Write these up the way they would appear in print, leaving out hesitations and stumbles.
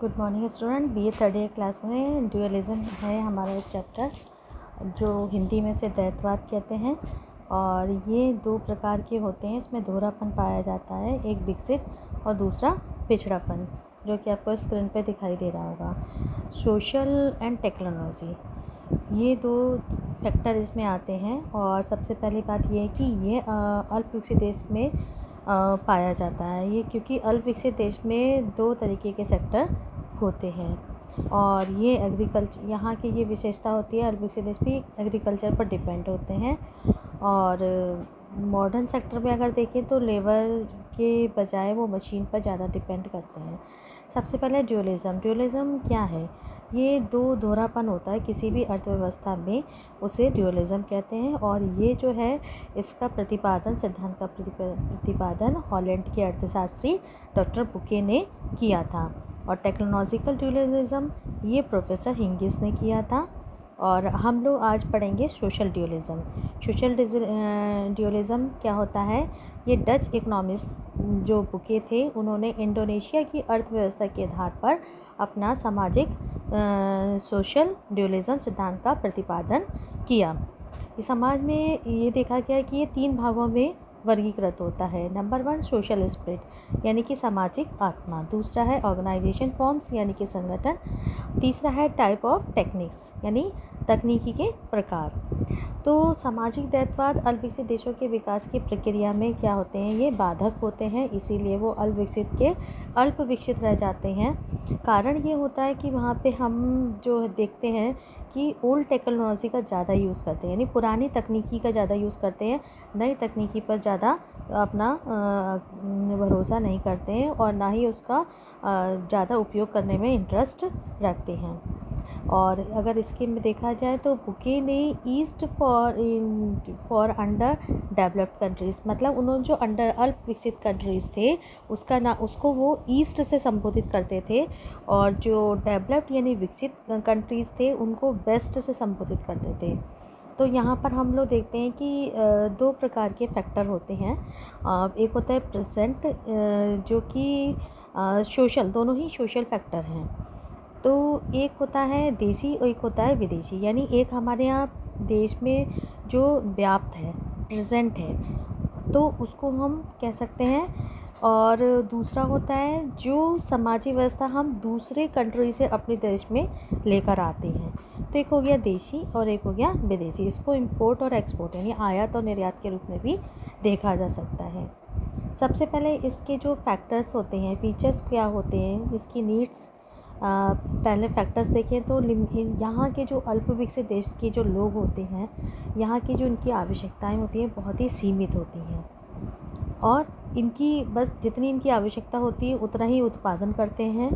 Good morning student. BA third year class में dualism है हमारा एक चैप्टर, जो हिंदी में से द्वैतवाद कहते हैं। और ये दो प्रकार के होते हैं, इसमें दोहरापन पाया जाता है, एक विकसित और दूसरा पिछड़ापन, जो कि आपको स्क्रीन पे दिखाई दे रहा होगा। सोशल एंड टेक्नोलॉजी, ये दो फैक्टर इसमें आते हैं। और सबसे पहली बात ये है कि ये अल्प विकसित देश में पाया जाता है ये, क्योंकि अल्प विकसित देश में दो तरीके के सेक्टर होते हैं। और ये एग्रीकल्चर, यहाँ की ये विशेषता होती है, अल्प विकसित देश भी एग्रीकल्चर पर डिपेंड होते हैं। और मॉडर्न सेक्टर में अगर देखें तो लेबर के बजाय वो मशीन पर ज़्यादा डिपेंड करते हैं। सबसे पहले ड्यूअलिज्म क्या है? ये दो दोहरापन होता है किसी भी अर्थव्यवस्था में, उसे ड्यूअलिज्म कहते हैं। और ये जो है, इसका प्रतिपादन, सिद्धांत का प्रतिपादन हॉलैंड के अर्थशास्त्री डॉक्टर बुके ने किया था। और टेक्नोलॉजिकल ड्यूअलिज्म ये प्रोफेसर हिंगिस ने किया था। और हम लोग आज पढ़ेंगे सोशल ड्यूअलिज्म। सोशल ड्यूअलिज्म क्या होता है? ये डच इकोनॉमिस्ट जो बुके थे, उन्होंने इंडोनेशिया की अर्थव्यवस्था के आधार पर अपना सामाजिक सोशल ड्यूअलिज्म सिद्धांत का प्रतिपादन किया। इस समाज में ये देखा गया कि ये तीन भागों में वर्गीकृत होता है। नंबर 1 सोशल स्पिरिट यानी कि सामाजिक आत्मा, दूसरा है ऑर्गेनाइजेशन फॉर्म्स यानी कि संगठन, तीसरा है टाइप ऑफ टेक्निक्स यानी तकनीकी के प्रकार। तो सामाजिक द्वैतवाद अल्प विकसित देशों के विकास की प्रक्रिया में क्या होते हैं? ये बाधक होते हैं, इसीलिए वो अल्प विकसित रह जाते हैं। कारण ये होता है कि वहाँ पे हम जो देखते हैं कि ओल्ड टेक्नोलॉजी का ज़्यादा यूज़ करते हैं, यानी पुरानी तकनीकी का ज़्यादा यूज़ करते हैं, नई तकनीकी पर ज़्यादा अपना भरोसा नहीं करते हैं, और ना ही उसका ज़्यादा उपयोग करने में इंटरेस्ट रखते हैं। और अगर इसके में देखा जाए तो बुके ने east for under developed countries, मतलब उन्होंने जो अंडर अल्प विकसित कंट्रीज़ थे उसको वो ईस्ट से संबोधित करते थे, और जो डेवलप्ड यानी विकसित कंट्रीज़ थे उनको वेस्ट से संबोधित करते थे। तो यहाँ पर हम लोग देखते हैं कि दो प्रकार के फैक्टर होते हैं। एक होता है प्रेजेंट, जो कि सोशल, दोनों ही सोशल फैक्टर हैं। तो एक होता है देसी और एक होता है विदेशी, यानी एक हमारे यहाँ देश में जो व्याप्त है, प्रेजेंट है, तो उसको हम कह सकते हैं। और दूसरा होता है जो सामाजिक व्यवस्था हम दूसरे कंट्री से अपने देश में लेकर आते हैं। तो एक हो गया देशी और एक हो गया विदेशी। इसको इंपोर्ट और एक्सपोर्ट यानी आयात और निर्यात के रूप में भी देखा जा सकता है। सबसे पहले इसके जो फैक्टर्स होते हैं, फीचर्स क्या होते हैं, इसकी नीड्स, पहले फैक्टर्स देखें तो यहाँ के जो अल्प विकसित देश के जो लोग होते हैं, यहाँ की जो इनकी आवश्यकताएं होती हैं बहुत ही सीमित होती हैं, और इनकी बस जितनी इनकी आवश्यकता होती है उतना ही उत्पादन करते हैं,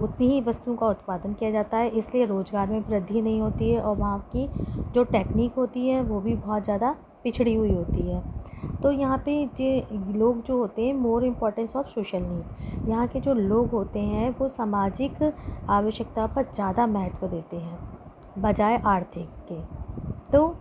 उतनी ही वस्तुओं का उत्पादन किया जाता है, इसलिए रोज़गार में वृद्धि नहीं होती है। और वहाँ की जो टेक्निक होती है वो भी बहुत ज़्यादा पिछड़ी हुई होती है। तो यहाँ पे जो लोग जो होते हैं, more importance of social need, यहाँ के जो लोग होते हैं वो सामाजिक आवश्यकता पर ज़्यादा महत्व देते हैं बजाय आर्थिक के। तो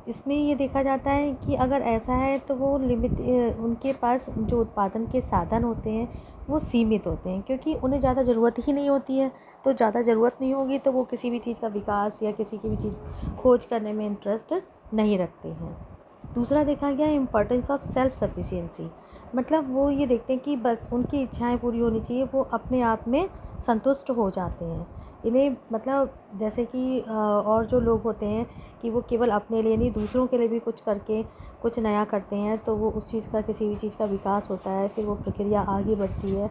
इसमें ये देखा जाता है कि अगर ऐसा है तो वो उनके पास जो उत्पादन के साधन होते हैं वो सीमित होते हैं, क्योंकि उन्हें ज़्यादा ज़रूरत ही नहीं होती है। तो ज़्यादा ज़रूरत नहीं होगी तो वो किसी भी चीज़ का विकास या किसी की भी चीज़ खोज करने में इंटरेस्ट नहीं रखते हैं। दूसरा देखा गया इम्पोर्टेंस ऑफ सेल्फ सफिशिएंसी, मतलब वो ये देखते हैं कि बस उनकी इच्छाएं पूरी होनी चाहिए, वो अपने आप में संतुष्ट हो जाते हैं। इन्हें मतलब जैसे कि और जो लोग होते हैं कि वो केवल अपने लिए नहीं दूसरों के लिए भी कुछ करके कुछ नया करते हैं, तो वो उस चीज़ का, किसी भी चीज़ का विकास होता है, फिर वो प्रक्रिया आगे बढ़ती है।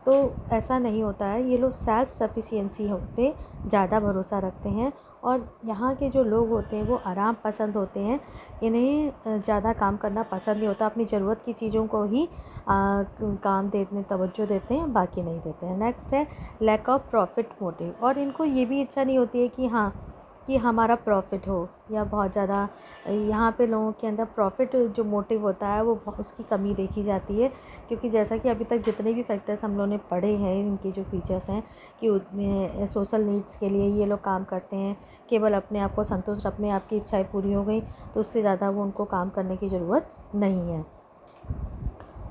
तो ऐसा नहीं होता है, ये लोग सेल्फ सफिशिएंसी पे ज़्यादा भरोसा रखते हैं। और यहाँ के जो लोग होते हैं वो आराम पसंद होते हैं, इन्हें ज़्यादा काम करना पसंद नहीं होता, अपनी ज़रूरत की चीज़ों को ही काम देते, तवज्जो देते हैं, बाकी नहीं देते हैं। नेक्स्ट है लैक ऑफ प्रॉफिट मोटिव, और इनको ये भी इच्छा नहीं होती है कि हाँ कि हमारा प्रॉफिट हो या बहुत ज़्यादा, यहाँ पे लोगों के अंदर प्रॉफिट जो मोटिव होता है वो उसकी कमी देखी जाती है। क्योंकि जैसा कि अभी तक जितने भी फैक्टर्स हम लोगों ने पढ़े हैं, इनके जो फीचर्स हैं कि सोशल नीड्स के लिए ये लोग काम करते हैं, केवल अपने आप को संतुष्ट, अपने आप की इच्छाएं पूरी हो गई तो उससे ज़्यादा वो उनको काम करने की ज़रूरत नहीं है।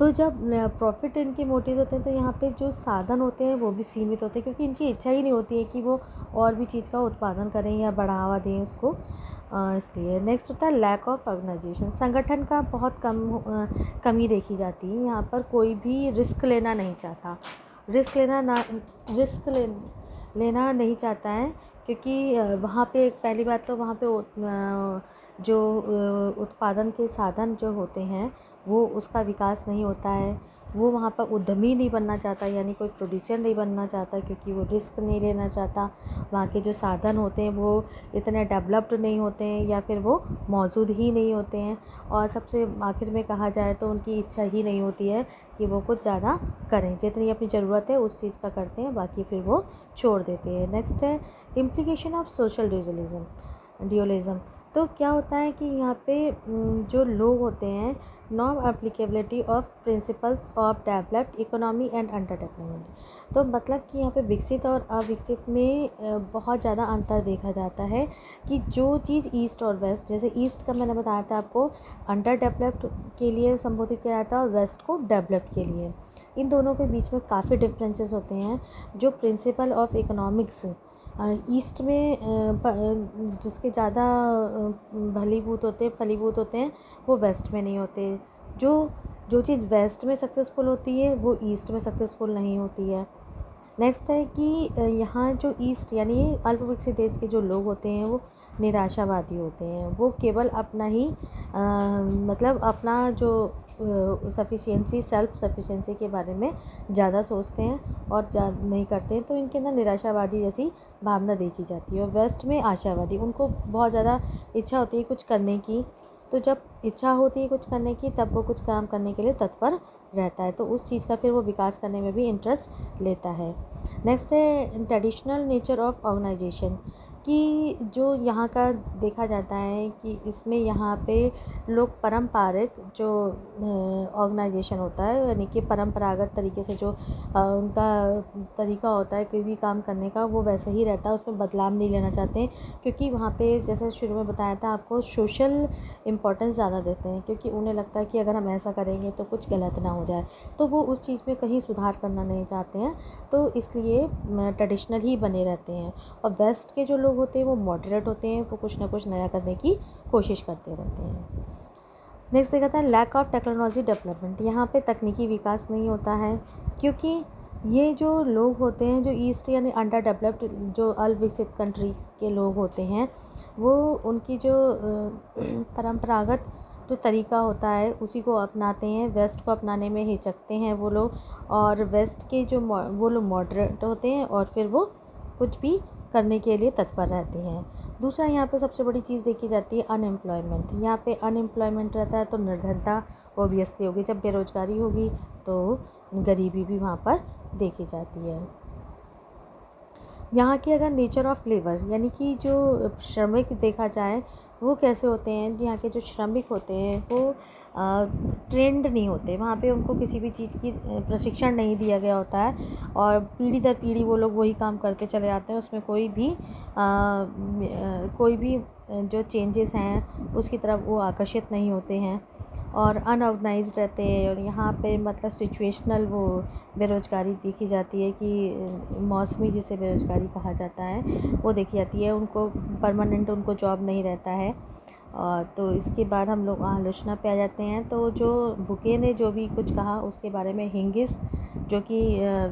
तो जब प्रॉफिट इनके मोटिव होते हैं तो यहाँ पे जो साधन होते हैं वो भी सीमित होते हैं, क्योंकि इनकी इच्छा ही नहीं होती है कि वो और भी चीज़ का उत्पादन करें या बढ़ावा दें उसको। इसलिए नेक्स्ट होता है लैक ऑफ ऑर्गेनाइजेशन। संगठन का बहुत कमी देखी जाती है। यहाँ पर कोई भी रिस्क लेना नहीं चाहता, लेना नहीं चाहता है, क्योंकि वहाँ पे पहली बात तो वहाँ पे जो उत्पादन के साधन जो होते हैं वो उसका विकास नहीं होता है। वो वहाँ पर उद्यमी नहीं बनना चाहता, यानी कोई प्रोड्यूसर नहीं बनना चाहता, क्योंकि वो रिस्क नहीं लेना चाहता। वहाँ के जो साधन होते हैं वो इतने डेवलप्ड नहीं होते हैं या फिर वो मौजूद ही नहीं होते हैं। और सबसे आखिर में कहा जाए तो उनकी इच्छा ही नहीं होती है कि वो कुछ ज़्यादा करें, जितनी अपनी ज़रूरत है उस चीज़ का करते हैं, बाकी फिर वो छोड़ देते हैं। नेक्स्ट है इम्प्लीकेशन ऑफ सोशल ड्यूअलिज्म। तो क्या होता है कि यहाँ पे जो लोग होते हैं, non applicability of principles of developed economy and under development. तो मतलब कि यहाँ पे विकसित और अविकसित में बहुत ज़्यादा अंतर देखा जाता है कि जो चीज़ ईस्ट और वेस्ट, जैसे ईस्ट का मैंने बताया था आपको अंडर डेवलप्ड के लिए संबोधित किया जाता है और वेस्ट को डेवलप्ड के लिए। इन दोनों के बीच में काफ़ी डिफरेंसेस होते हैं। जो प्रिंसिपल ऑफ इकोनॉमिक्स ईस्ट में जिसके ज़्यादा फलीभूत होते हैं वो वेस्ट में नहीं होते। जो चीज़ वेस्ट में सक्सेसफुल होती है वो ईस्ट में सक्सेसफुल नहीं होती है। नेक्स्ट है कि यहाँ जो ईस्ट यानी अल्प विकसित देश के जो लोग होते हैं वो निराशावादी होते हैं। वो केवल अपना ही मतलब अपना जो सेल्फ सफिशिएंसी के बारे में ज़्यादा सोचते हैं और नहीं करते हैं, तो इनके अंदर निराशावादी जैसी भावना देखी जाती है। और वेस्ट में आशावादी, उनको बहुत ज़्यादा इच्छा होती है कुछ करने की। तो जब इच्छा होती है कुछ करने की तब वो कुछ काम करने के लिए तत्पर रहता है, तो उस चीज़ का फिर वो विकास करने में भी इंटरेस्ट लेता है। नेक्स्ट है ट्रेडिशनल नेचर ऑफ ऑर्गेनाइजेशन, कि जो यहाँ का देखा जाता है कि इसमें यहाँ पे लोग पारंपरिक जो ऑर्गेनाइजेशन होता है, यानी कि परंपरागत तरीके से जो उनका तरीका होता है कोई भी काम करने का, वो वैसे ही रहता है, उसमें बदलाव नहीं लेना चाहते हैं। क्योंकि वहाँ पे जैसे शुरू में बताया था आपको, सोशल इम्पोर्टेंस ज़्यादा देते हैं, क्योंकि उन्हें लगता है कि अगर हम ऐसा करेंगे तो कुछ गलत ना हो जाए, तो वो उस चीज़ में कहीं सुधार करना नहीं चाहते हैं, तो इसलिए ट्रेडिशनल ही बने रहते हैं। और वेस्ट के जो लोग होते हैं वो मॉडरेट होते हैं, वो कुछ ना कुछ नया करने की कोशिश करते रहते हैं। नेक्स्ट देखा था लैक ऑफ टेक्नोलॉजी डेवलपमेंट। यहाँ पे तकनीकी विकास नहीं होता है, क्योंकि ये जो लोग होते हैं जो ईस्ट यानी अंडर डेवलप्ड जो अविकसित कंट्रीज़ के लोग होते हैं, वो उनकी जो परंपरागत जो तरीका होता है उसी को अपनाते हैं, वेस्ट को अपनाने में हिचकते हैं वो लोग। और वेस्ट के जो वो लोग मॉडरेट होते हैं और फिर वो कुछ भी करने के लिए तत्पर रहते हैं। दूसरा यहाँ पे सबसे बड़ी चीज़ देखी जाती है अनएम्प्लॉयमेंट। यहाँ पे अनएम्प्लॉयमेंट रहता है तो निर्धनता ओबियसली होगी, जब बेरोज़गारी होगी तो गरीबी भी वहाँ पर देखी जाती है। यहाँ की अगर नेचर ऑफ लेबर यानी कि जो श्रमिक देखा जाए वो कैसे होते हैं, यहाँ के जो श्रमिक होते हैं वो ट्रेंड नहीं होते, वहाँ पे उनको किसी भी चीज़ की प्रशिक्षण नहीं दिया गया होता है और पीढ़ी दर पीढ़ी वो लोग वही काम करते चले जाते हैं। उसमें कोई भी जो चेंजेस हैं उसकी तरफ वो आकर्षित नहीं होते हैं और अनऑर्गेनाइज्ड रहते हैं। और यहाँ पे मतलब सिचुएशनल वो बेरोज़गारी देखी जाती है कि मौसमी जिसे बेरोज़गारी कहा जाता है वो देखी जाती है। उनको परमानेंट उनको जॉब नहीं रहता है। तो इसके बाद हम लोग आलोचना पे आ जाते हैं। तो जो बुके ने जो भी कुछ कहा उसके बारे में, हिंगिस जो कि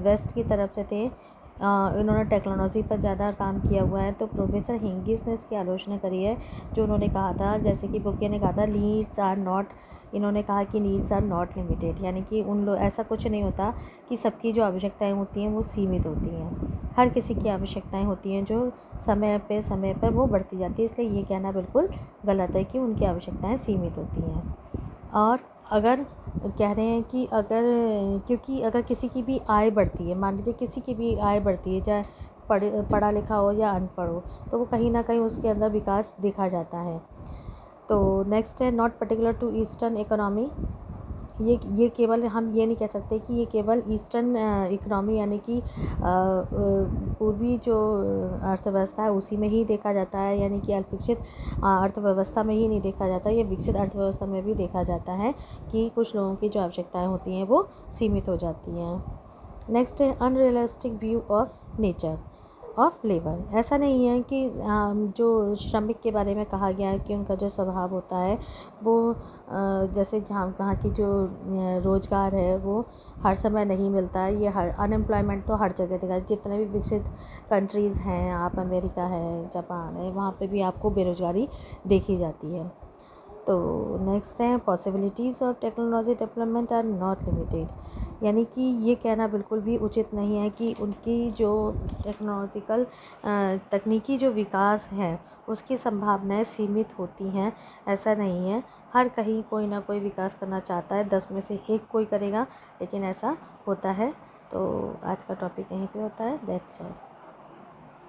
वेस्ट की तरफ से थे, इन्होंने टेक्नोलॉजी पर ज़्यादा काम किया हुआ है, तो प्रोफेसर हिंगिस ने इसकी आलोचना करी है। जो उन्होंने कहा था, जैसे कि बुके ने कहा था नीड्स आर नॉट, इन्होंने कहा कि नीड्स आर नॉट लिमिटेड, यानी कि उन लोग ऐसा कुछ नहीं होता कि सबकी जो आवश्यकताएं होती हैं वो सीमित होती हैं। हर किसी की आवश्यकताएं होती हैं जो समय पर वो बढ़ती जाती है। इसलिए ये कहना बिल्कुल गलत है कि उनकी आवश्यकताएं सीमित होती हैं। और अगर कह रहे हैं कि क्योंकि अगर किसी की भी आय बढ़ती है, मान लीजिए किसी की भी आय बढ़ती है, चाहे पढ़ा लिखा हो या अनपढ़ हो, तो वो कहीं ना कहीं उसके अंदर विकास देखा जाता है। तो नेक्स्ट है not particular to eastern economy. ये केवल हम ये नहीं कह सकते कि ये केवल ईस्टर्न इकनॉमी यानी कि पूर्वी जो अर्थव्यवस्था है उसी में ही देखा जाता है, यानी कि अल्पविकसित अर्थव्यवस्था में ही नहीं देखा जाता, ये विकसित अर्थव्यवस्था में भी देखा जाता है कि कुछ लोगों की जो आवश्यकताएं होती हैं वो सीमित हो जाती हैं। नेक्स्ट है unrealistic view of nature of labour. ऐसा नहीं है कि जो श्रमिक के बारे में कहा गया है कि उनका जो स्वभाव होता है वो जैसे जहाँ वहाँ की जो रोज़गार है वो हर समय नहीं मिलता है। ये हर अनएम्प्लॉयमेंट तो हर जगह देखा, जितने भी विकसित कंट्रीज़ हैं, आप अमेरिका है, जापान है, वहाँ पे भी आपको बेरोज़गारी देखी जाती है। तो नेक्स्ट है possibilities of technology development are not limited, यानी कि ये कहना बिल्कुल भी उचित नहीं है कि उनकी जो टेक्नोलॉजिकल तकनीकी जो विकास है उसकी संभावनाएं सीमित होती हैं। ऐसा नहीं है, हर कहीं कोई ना कोई विकास करना चाहता है, 10 में से एक कोई करेगा, लेकिन ऐसा होता है। तो आज का टॉपिक यहीं पे होता है। That's all.